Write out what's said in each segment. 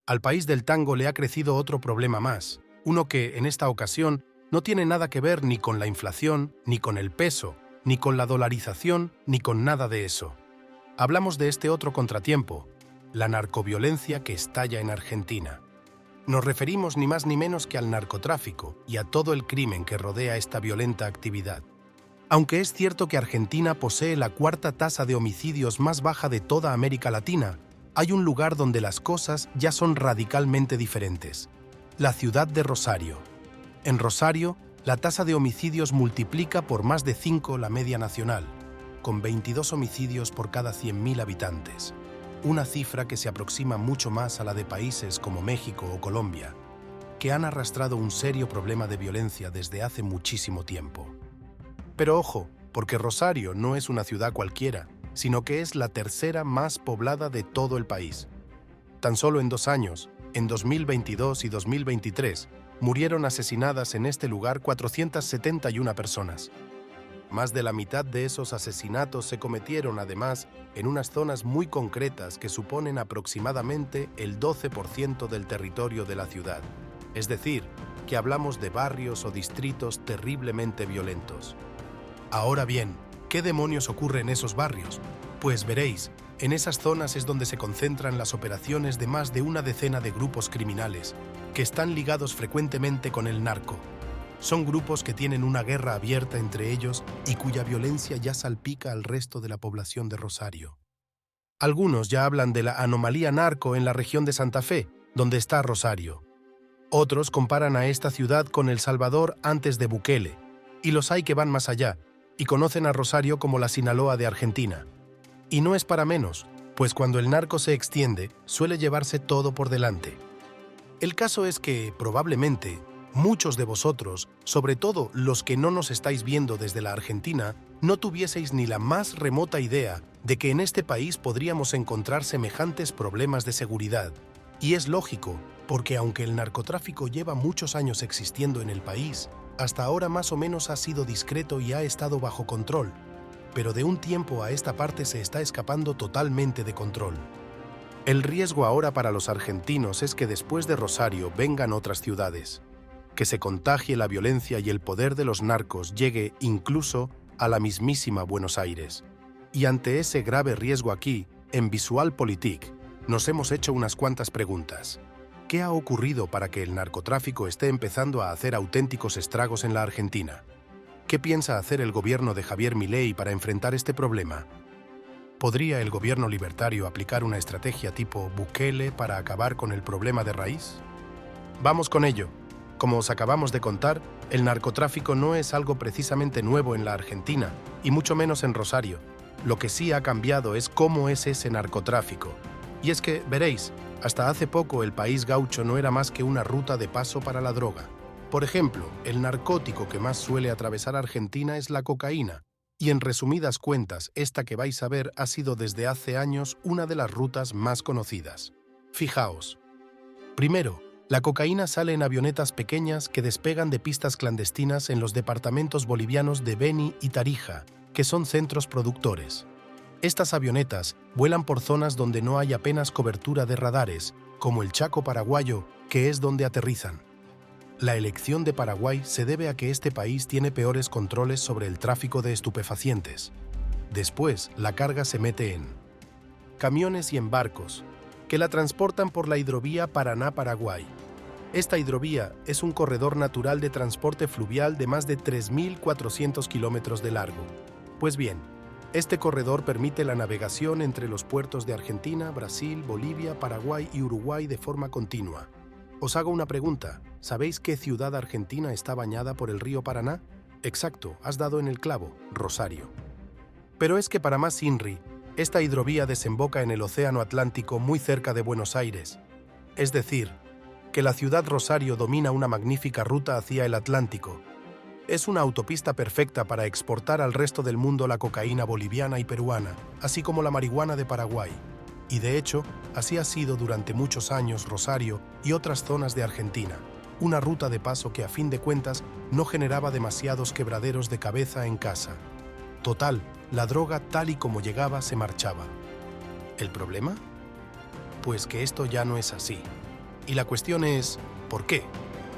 Al país del tango le ha crecido otro problema más, uno que, en esta ocasión, no tiene nada que ver ni con la inflación, ni con el peso, ni con la dolarización, ni con nada de eso. Hablamos de este otro contratiempo, la narcoviolencia que estalla en Argentina. Nos referimos ni más ni menos que al narcotráfico y a todo el crimen que rodea esta violenta actividad. Aunque es cierto que Argentina posee la cuarta tasa de homicidios más baja de toda América Latina, hay un lugar donde las cosas ya son radicalmente diferentes: la ciudad de Rosario. En Rosario, la tasa de homicidios multiplica por más de 5 la media nacional, con 22 homicidios por cada 100.000 habitantes, una cifra que se aproxima mucho más a la de países como México o Colombia, que han arrastrado un serio problema de violencia desde hace muchísimo tiempo. Pero ojo, porque Rosario no es una ciudad cualquiera, sino que es la tercera más poblada de todo el país. Tan solo en 2 años, en 2022 y 2023, murieron asesinadas en este lugar 471 personas. Más de la mitad de esos asesinatos se cometieron, además, en unas zonas muy concretas que suponen aproximadamente el 12% del territorio de la ciudad. Es decir, que hablamos de barrios o distritos terriblemente violentos. Ahora bien, ¿qué demonios ocurre en esos barrios? Pues veréis, en esas zonas es donde se concentran las operaciones de más de una decena de grupos criminales, que están ligados frecuentemente con el narco. Son grupos que tienen una guerra abierta entre ellos y cuya violencia ya salpica al resto de la población de Rosario. Algunos ya hablan de la anomalía narco en la región de Santa Fe, donde está Rosario. Otros comparan a esta ciudad con El Salvador antes de Bukele, y los hay que van más allá, y conocen a Rosario como la Sinaloa de Argentina. Y no es para menos, pues cuando el narco se extiende, suele llevarse todo por delante. El caso es que, probablemente, muchos de vosotros, sobre todo los que no nos estáis viendo desde la Argentina, no tuvieseis ni la más remota idea de que en este país podríamos encontrar semejantes problemas de seguridad. Y es lógico, porque aunque el narcotráfico lleva muchos años existiendo en el país, hasta ahora más o menos ha sido discreto y ha estado bajo control, pero de un tiempo a esta parte se está escapando totalmente de control. El riesgo ahora para los argentinos es que después de Rosario vengan otras ciudades, que se contagie la violencia y el poder de los narcos llegue incluso a la mismísima Buenos Aires. Y ante ese grave riesgo aquí, en VisualPolitik, nos hemos hecho unas cuantas preguntas. ¿Qué ha ocurrido para que el narcotráfico esté empezando a hacer auténticos estragos en la Argentina? ¿Qué piensa hacer el gobierno de Javier Milei para enfrentar este problema? ¿Podría el gobierno libertario aplicar una estrategia tipo Bukele para acabar con el problema de raíz? Vamos con ello. Como os acabamos de contar, el narcotráfico no es algo precisamente nuevo en la Argentina, y mucho menos en Rosario. Lo que sí ha cambiado es cómo es ese narcotráfico. Y es que, veréis, hasta hace poco el país gaucho no era más que una ruta de paso para la droga. Por ejemplo, el narcótico que más suele atravesar Argentina es la cocaína, y en resumidas cuentas, esta que vais a ver ha sido desde hace años una de las rutas más conocidas. Fijaos. Primero, la cocaína sale en avionetas pequeñas que despegan de pistas clandestinas en los departamentos bolivianos de Beni y Tarija, que son centros productores. Estas avionetas vuelan por zonas donde no hay apenas cobertura de radares, como el Chaco paraguayo, que es donde aterrizan. La elección de Paraguay se debe a que este país tiene peores controles sobre el tráfico de estupefacientes. Después, la carga se mete en camiones y en barcos, que la transportan por la hidrovía Paraná-Paraguay. Esta hidrovía es un corredor natural de transporte fluvial de más de 3.400 kilómetros de largo. Pues bien, este corredor permite la navegación entre los puertos de Argentina, Brasil, Bolivia, Paraguay y Uruguay de forma continua. Os hago una pregunta. ¿Sabéis qué ciudad argentina está bañada por el río Paraná? Exacto, has dado en el clavo, Rosario. Pero es que para más INRI, esta hidrovía desemboca en el Océano Atlántico muy cerca de Buenos Aires. Es decir, que la ciudad Rosario domina una magnífica ruta hacia el Atlántico. Es una autopista perfecta para exportar al resto del mundo la cocaína boliviana y peruana, así como la marihuana de Paraguay. Y de hecho, así ha sido durante muchos años Rosario y otras zonas de Argentina, una ruta de paso que a fin de cuentas no generaba demasiados quebraderos de cabeza en casa. Total, la droga tal y como llegaba se marchaba. ¿El problema? Pues que esto ya no es así. Y la cuestión es, ¿por qué?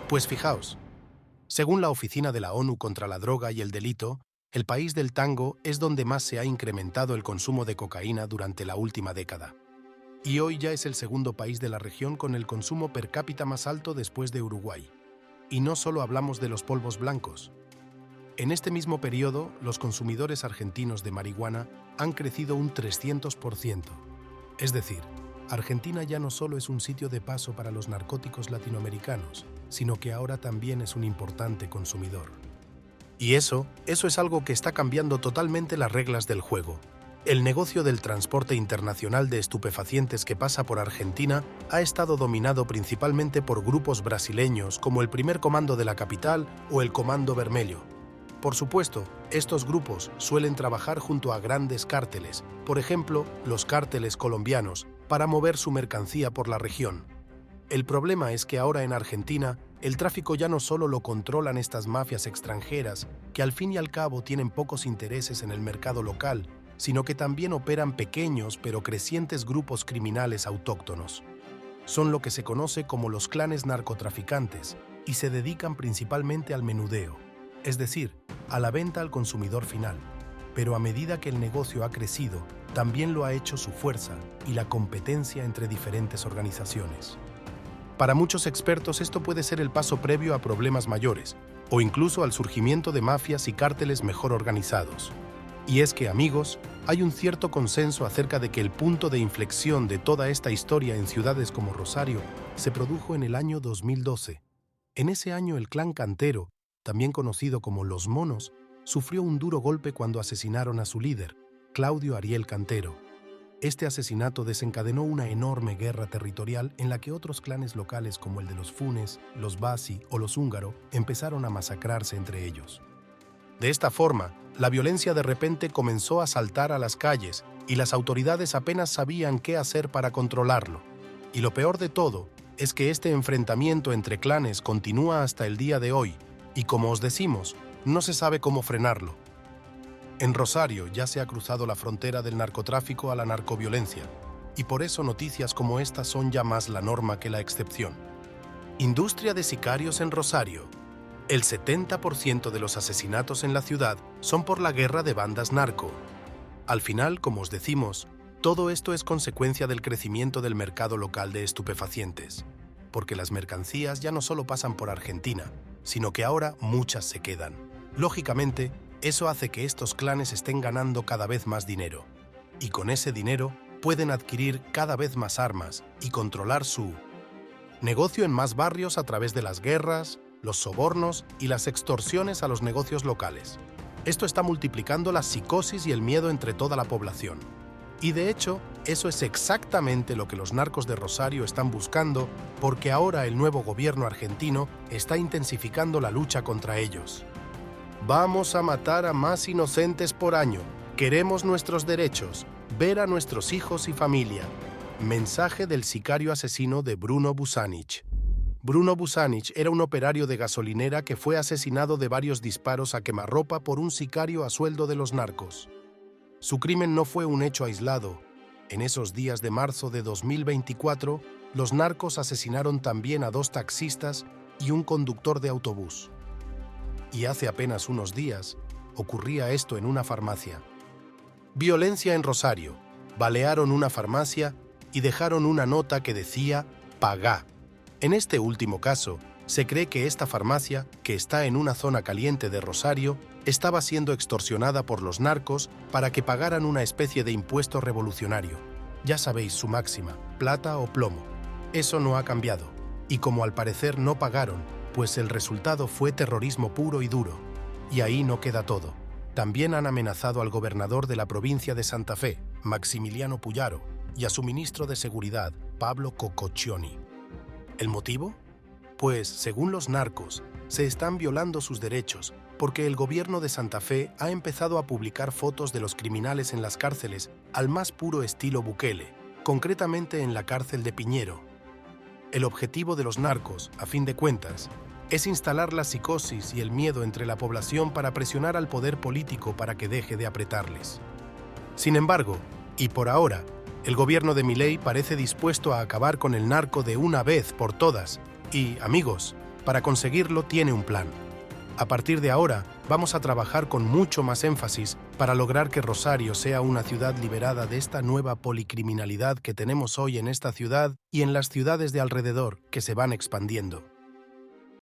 Pues fijaos, según la Oficina de la ONU contra la Droga y el Delito, el país del tango es donde más se ha incrementado el consumo de cocaína durante la última década. Y hoy ya es el segundo país de la región con el consumo per cápita más alto después de Uruguay. Y no solo hablamos de los polvos blancos. En este mismo periodo, los consumidores argentinos de marihuana han crecido un 300%. Es decir, Argentina ya no solo es un sitio de paso para los narcóticos latinoamericanos, sino que ahora también es un importante consumidor. Y eso es algo que está cambiando totalmente las reglas del juego. El negocio del transporte internacional de estupefacientes que pasa por Argentina ha estado dominado principalmente por grupos brasileños como el Primer Comando de la Capital o el Comando Vermelho. Por supuesto, estos grupos suelen trabajar junto a grandes cárteles, por ejemplo, los cárteles colombianos, para mover su mercancía por la región. El problema es que ahora en Argentina, el tráfico ya no solo lo controlan estas mafias extranjeras, que al fin y al cabo tienen pocos intereses en el mercado local, sino que también operan pequeños pero crecientes grupos criminales autóctonos. Son lo que se conoce como los clanes narcotraficantes y se dedican principalmente al menudeo, es decir, a la venta al consumidor final. Pero a medida que el negocio ha crecido, también lo ha hecho su fuerza y la competencia entre diferentes organizaciones. Para muchos expertos esto puede ser el paso previo a problemas mayores, o incluso al surgimiento de mafias y cárteles mejor organizados. Y es que, amigos, hay un cierto consenso acerca de que el punto de inflexión de toda esta historia en ciudades como Rosario se produjo en el año 2012. En ese año el clan Cantero, también conocido como Los Monos, sufrió un duro golpe cuando asesinaron a su líder, Claudio Ariel Cantero. Este asesinato desencadenó una enorme guerra territorial en la que otros clanes locales como el de los Funes, los Basi o los Húngaro empezaron a masacrarse entre ellos. De esta forma, la violencia de repente comenzó a saltar a las calles y las autoridades apenas sabían qué hacer para controlarlo. Y lo peor de todo es que este enfrentamiento entre clanes continúa hasta el día de hoy y, como os decimos, no se sabe cómo frenarlo. En Rosario ya se ha cruzado la frontera del narcotráfico a la narcoviolencia, y por eso noticias como esta son ya más la norma que la excepción. Industria de sicarios en Rosario. El 70% de los asesinatos en la ciudad son por la guerra de bandas narco. Al final, como os decimos, todo esto es consecuencia del crecimiento del mercado local de estupefacientes, porque las mercancías ya no solo pasan por Argentina, sino que ahora muchas se quedan. Lógicamente, eso hace que estos clanes estén ganando cada vez más dinero, y con ese dinero pueden adquirir cada vez más armas y controlar su negocio en más barrios a través de las guerras, los sobornos y las extorsiones a los negocios locales. Esto está multiplicando la psicosis y el miedo entre toda la población. Y de hecho, eso es exactamente lo que los narcos de Rosario están buscando, porque ahora el nuevo gobierno argentino está intensificando la lucha contra ellos. Vamos a matar a más inocentes por año. Queremos nuestros derechos, ver a nuestros hijos y familia. Mensaje del sicario asesino de Bruno Busanich. Bruno Busanich era un operario de gasolinera que fue asesinado de varios disparos a quemarropa por un sicario a sueldo de los narcos. Su crimen no fue un hecho aislado. En esos días de marzo de 2024, los narcos asesinaron también a 2 taxistas y un conductor de autobús. Y hace apenas unos días, ocurría esto en una farmacia. Violencia en Rosario. Balearon una farmacia y dejaron una nota que decía «Pagá». En este último caso, se cree que esta farmacia, que está en una zona caliente de Rosario, estaba siendo extorsionada por los narcos para que pagaran una especie de impuesto revolucionario. Ya sabéis su máxima, plata o plomo. Eso no ha cambiado, y como al parecer no pagaron, pues el resultado fue terrorismo puro y duro. Y ahí no queda todo. También han amenazado al gobernador de la provincia de Santa Fe, Maximiliano Puyaro, y a su ministro de Seguridad, Pablo Cococcioni. ¿El motivo? Pues, según los narcos, se están violando sus derechos porque el gobierno de Santa Fe ha empezado a publicar fotos de los criminales en las cárceles al más puro estilo Bukele, concretamente en la cárcel de Piñero. El objetivo de los narcos, a fin de cuentas, es instalar la psicosis y el miedo entre la población para presionar al poder político para que deje de apretarles. Sin embargo, y por ahora, El gobierno de Milei parece dispuesto a acabar con el narco de una vez por todas y, amigos, para conseguirlo tiene un plan. A partir de ahora, vamos a trabajar con mucho más énfasis para lograr que Rosario sea una ciudad liberada de esta nueva policriminalidad que tenemos hoy en esta ciudad y en las ciudades de alrededor que se van expandiendo.